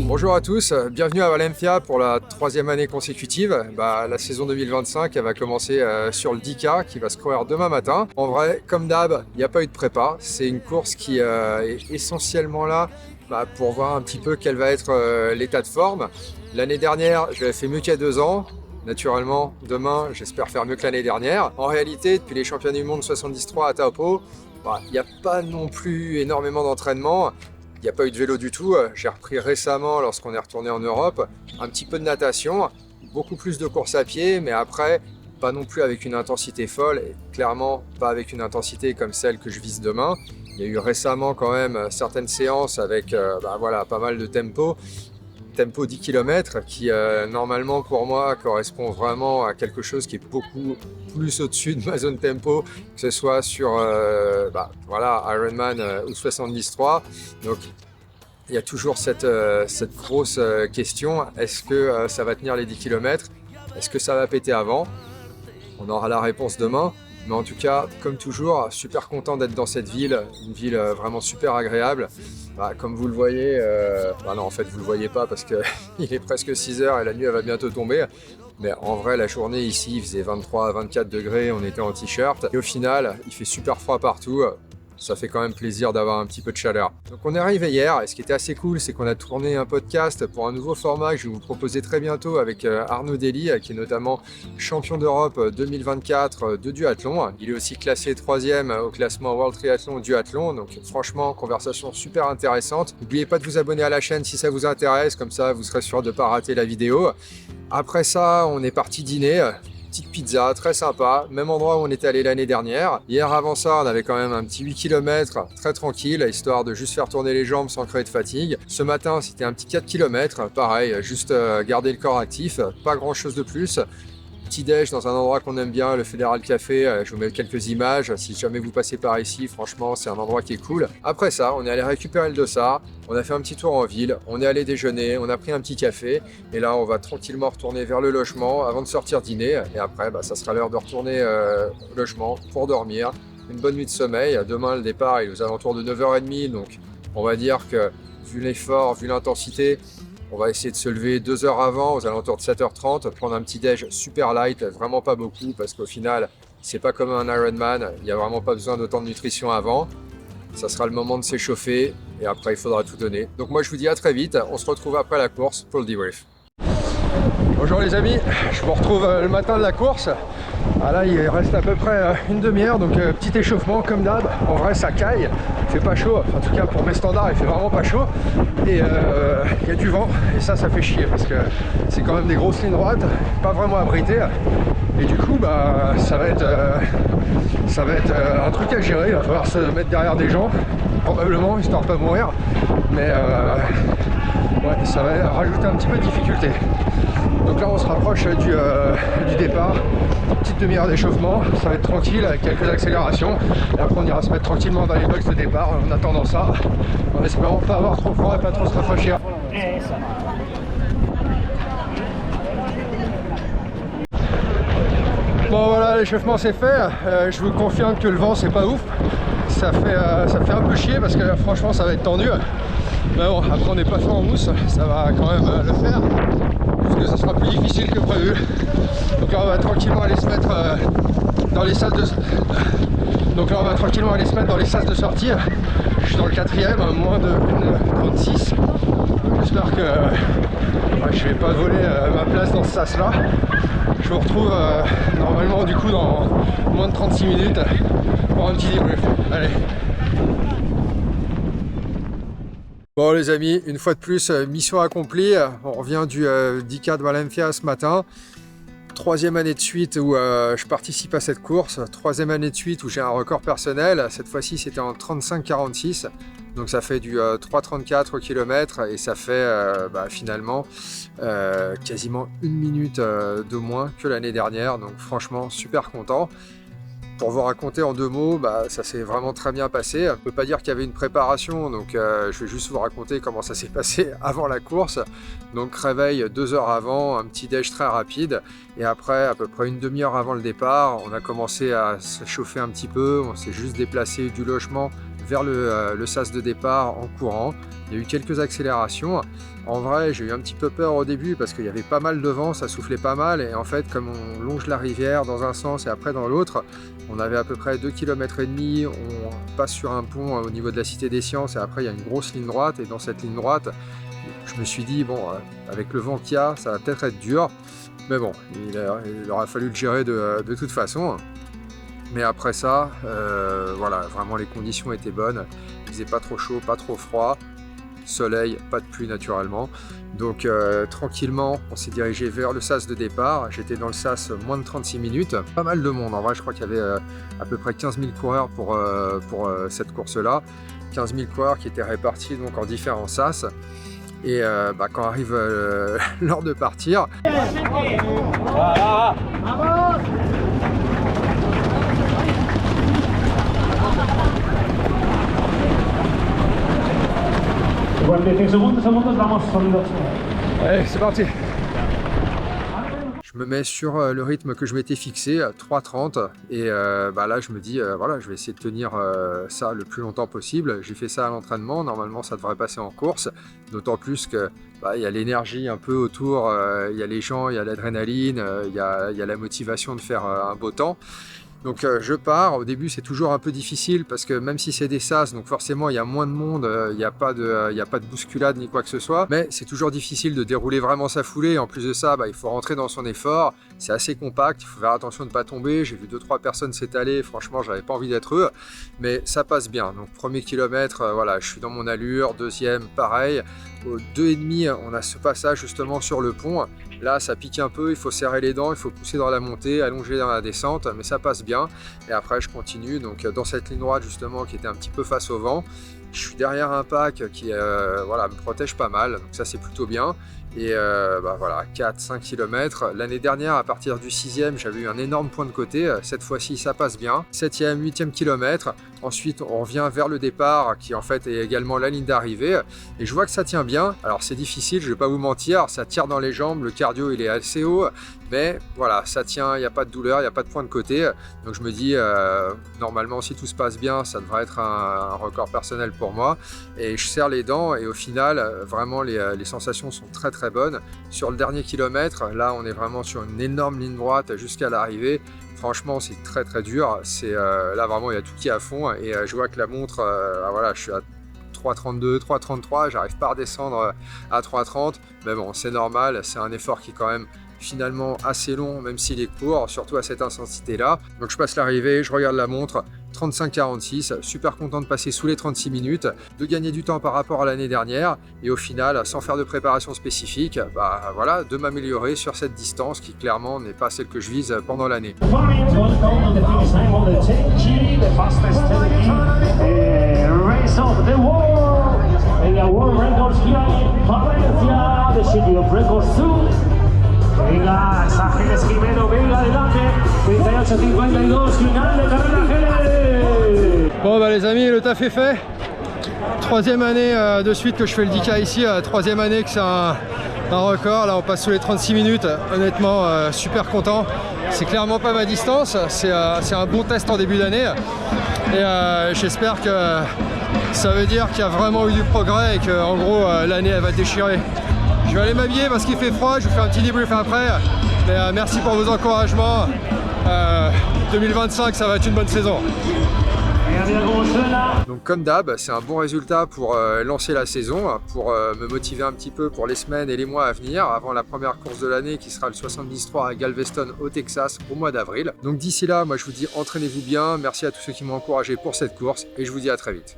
Bonjour à tous, bienvenue à Valencia pour la troisième année consécutive. La saison 2025 elle va commencer sur le 10K qui va se courir demain matin. En vrai, comme d'hab, il n'y a pas eu de prépa. C'est une course qui est essentiellement là pour voir un petit peu quel va être l'état de forme. L'année dernière, j'avais fait mieux qu'il y a 2 ans. Naturellement, demain, j'espère faire mieux que l'année dernière. En réalité, depuis les championnats du monde 73 à Taupo, il n'y a pas non plus énormément d'entraînement. Il n'y a pas eu de vélo du tout. J'ai repris récemment, lorsqu'on est retourné en Europe, un petit peu de natation, beaucoup plus de course à pied, mais après, pas non plus avec une intensité folle, et clairement pas avec une intensité comme celle que je vise demain. Il y a eu récemment quand même certaines séances avec pas mal de tempo 10 km qui normalement pour moi correspond vraiment à quelque chose qui est beaucoup plus au-dessus de ma zone tempo, que ce soit sur Ironman ou 73. Donc il y a toujours cette grosse question, est-ce que ça va tenir les 10 km? Est-ce que ça va péter avant? On aura la réponse demain. Mais en tout cas, comme toujours, super content d'être dans cette ville, une ville vraiment super agréable. Comme vous le voyez, non en fait vous le voyez pas parce qu'il est presque 6 heures et la nuit elle va bientôt tomber. Mais en vrai la journée ici il faisait 23 à 24 degrés, on était en t-shirt. Et au final il fait super froid partout. Ça fait quand même plaisir d'avoir un petit peu de chaleur. Donc on est arrivé hier et ce qui était assez cool c'est qu'on a tourné un podcast pour un nouveau format que je vais vous proposer très bientôt avec Arnaud Dely qui est notamment champion d'Europe 2024 de duathlon. Il est aussi classé 3e au classement World Triathlon Duathlon. Donc franchement conversation super intéressante. N'oubliez pas de vous abonner à la chaîne si ça vous intéresse, comme ça vous serez sûr de ne pas rater la vidéo. Après ça on est parti dîner. Petite pizza, très sympa, même endroit où on était allé l'année dernière. Hier avant ça, on avait quand même un petit 8 km, très tranquille, histoire de juste faire tourner les jambes sans créer de fatigue. Ce matin, c'était un petit 4 km, pareil, juste garder le corps actif, pas grand chose de plus. Petit déj dans un endroit qu'on aime bien, le Fédéral Café, je vous mets quelques images, si jamais vous passez par ici, franchement c'est un endroit qui est cool. Après ça, on est allé récupérer le dossard, on a fait un petit tour en ville, on est allé déjeuner, on a pris un petit café, et là on va tranquillement retourner vers le logement avant de sortir dîner, et après ça sera l'heure de retourner au logement pour dormir. Une bonne nuit de sommeil, demain le départ est aux alentours de 9h30, donc on va dire que vu l'effort, vu l'intensité, on va essayer de se lever 2 heures avant, aux alentours de 7h30, prendre un petit déj super light, vraiment pas beaucoup, parce qu'au final, c'est pas comme un Ironman, il n'y a vraiment pas besoin d'autant de nutrition avant. Ça sera le moment de s'échauffer, et après il faudra tout donner. Donc moi je vous dis à très vite, on se retrouve après la course pour le debrief. Bonjour les amis, je vous retrouve le matin de la course. Là il reste à peu près une demi-heure, donc petit échauffement comme d'hab. En vrai ça caille, il fait pas chaud, en tout cas pour mes standards il fait vraiment pas chaud. Et il y a du vent et ça fait chier parce que c'est quand même des grosses lignes droites, pas vraiment abritées. Et du coup ça va être un truc à gérer, il va falloir se mettre derrière des gens, probablement, histoire de pas mourir. Mais ouais, ça va rajouter un petit peu de difficulté. Donc là on se rapproche du départ, petite demi-heure d'échauffement, ça va être tranquille avec quelques accélérations et après on ira se mettre tranquillement dans les box de départ en attendant ça, en espérant pas avoir trop froid et pas trop se rafraîchir. Bon voilà, l'échauffement c'est fait, je vous confirme que le vent c'est pas ouf, ça fait un peu chier parce que franchement ça va être tendu. Mais bon, après on n'est pas fait en mousse, ça va quand même le faire, parce que ça sera plus difficile que prévu. Donc là on va tranquillement aller se mettre dans les salles de... sortie. Je suis dans le 4e, moins de 1h36. J'espère que je vais pas voler ma place dans ce sas là. Je vous retrouve normalement du coup dans moins de 36 minutes pour un petit débrief. Allez. Bon les amis, une fois de plus, mission accomplie. On revient du 10K de Valencia ce matin. 3e année de suite où je participe à cette course. 3e année de suite où j'ai un record personnel. Cette fois-ci c'était en 35-46. Donc ça fait du 3,34 km et ça fait finalement quasiment 1 minute de moins que l'année dernière. Donc franchement super content. Pour vous raconter en 2 mots, ça s'est vraiment très bien passé. On ne peut pas dire qu'il y avait une préparation, donc je vais juste vous raconter comment ça s'est passé avant la course. Donc réveil 2 heures avant, un petit déj très rapide, et après à peu près une demi-heure avant le départ, on a commencé à se chauffer un petit peu, on s'est juste déplacé du logement vers le sas de départ en courant. Il y a eu quelques accélérations. En vrai, j'ai eu un petit peu peur au début parce qu'il y avait pas mal de vent, ça soufflait pas mal, et en fait, comme on longe la rivière dans un sens et après dans l'autre, on avait à peu près 2,5 km, on passe sur un pont au niveau de la Cité des Sciences et après il y a une grosse ligne droite, et dans cette ligne droite, je me suis dit, bon, avec le vent qu'il y a, ça va peut-être être dur, mais bon, il aura fallu le gérer de toute façon. Mais après ça, voilà, vraiment les conditions étaient bonnes, il faisait pas trop chaud, pas trop froid, soleil, pas de pluie naturellement. Donc tranquillement, on s'est dirigé vers le sas de départ. J'étais dans le sas moins de 36 minutes. Pas mal de monde, en vrai, je crois qu'il y avait à peu près 15 000 coureurs pour cette course-là. 15 000 coureurs qui étaient répartis donc en différents sas. Et quand arrive l'heure de partir, allez, c'est parti. Je me mets sur le rythme que je m'étais fixé, 3,30, et là je me dis voilà, je vais essayer de tenir ça le plus longtemps possible. J'ai fait ça à l'entraînement, normalement ça devrait passer en course, d'autant plus que il y a l'énergie un peu autour, il y a les gens, il y a l'adrénaline, il y a la motivation de faire un beau temps. Donc je pars, au début c'est toujours un peu difficile parce que même si c'est des sas, donc forcément il y a moins de monde, il n'y a pas de bousculade ni quoi que ce soit, mais c'est toujours difficile de dérouler vraiment sa foulée. En plus de ça, il faut rentrer dans son effort, c'est assez compact, il faut faire attention de ne pas tomber. J'ai vu 2-3 personnes s'étaler, franchement j'avais pas envie d'être eux, mais ça passe bien. Donc premier kilomètre, voilà, je suis dans mon allure, deuxième pareil, au 2,5 on a ce passage justement sur le pont. Là, ça pique un peu, il faut serrer les dents, il faut pousser dans la montée, allonger dans la descente, mais ça passe bien. Et après, je continue donc dans cette ligne droite justement qui était un petit peu face au vent. Je suis derrière un pack qui me protège pas mal, donc ça c'est plutôt bien. Et voilà, 4-5 km. L'année dernière, à partir du 6e, j'avais eu un énorme point de côté. Cette fois-ci, ça passe bien. 7e, 8e kilomètre. Ensuite, on revient vers le départ, qui en fait est également la ligne d'arrivée. Et je vois que ça tient bien. Alors c'est difficile, je vais pas vous mentir, ça tire dans les jambes, le cardio il est assez haut. Mais voilà, ça tient, il n'y a pas de douleur, il n'y a pas de point de côté. Donc je me dis, normalement, si tout se passe bien, ça devrait être un record personnel pour moi. Et je serre les dents et au final, vraiment, les sensations sont très très bonnes. Sur le dernier kilomètre, là, on est vraiment sur une énorme ligne droite jusqu'à l'arrivée. Franchement, c'est très très dur. Là, vraiment, il y a tout qui est à fond. Et je vois que la montre, voilà, je suis à 3,32, 3,33. J'arrive pas à redescendre à 3,30. Mais bon, c'est normal. C'est un effort qui est quand même finalement assez long, même s'il est court, surtout à cette intensité-là. Donc je passe l'arrivée, je regarde la montre, 35,46, super content de passer sous les 36 minutes, de gagner du temps par rapport à l'année dernière, et au final, sans faire de préparation spécifique, voilà, de m'améliorer sur cette distance qui clairement n'est pas celle que je vise pendant l'année. Venga, Ángeles Jimeno, venga adelante, 38-52, final de carrera. Bon les amis, le taf est fait. 3e année de suite que je fais le 10K ici, 3e année que c'est un record. Là on passe sous les 36 minutes, honnêtement super content. C'est clairement pas ma distance, c'est un bon test en début d'année. Et j'espère que ça veut dire qu'il y a vraiment eu du progrès et qu'en gros l'année elle va déchirer. Je vais aller m'habiller parce qu'il fait froid, je vous fais un petit débrief après. Mais merci pour vos encouragements. 2025, ça va être une bonne saison. Donc comme d'hab, c'est un bon résultat pour lancer la saison, pour me motiver un petit peu pour les semaines et les mois à venir, avant la première course de l'année qui sera le 73 à Galveston au Texas au mois d'avril. Donc d'ici là, moi je vous dis entraînez-vous bien, merci à tous ceux qui m'ont encouragé pour cette course et je vous dis à très vite.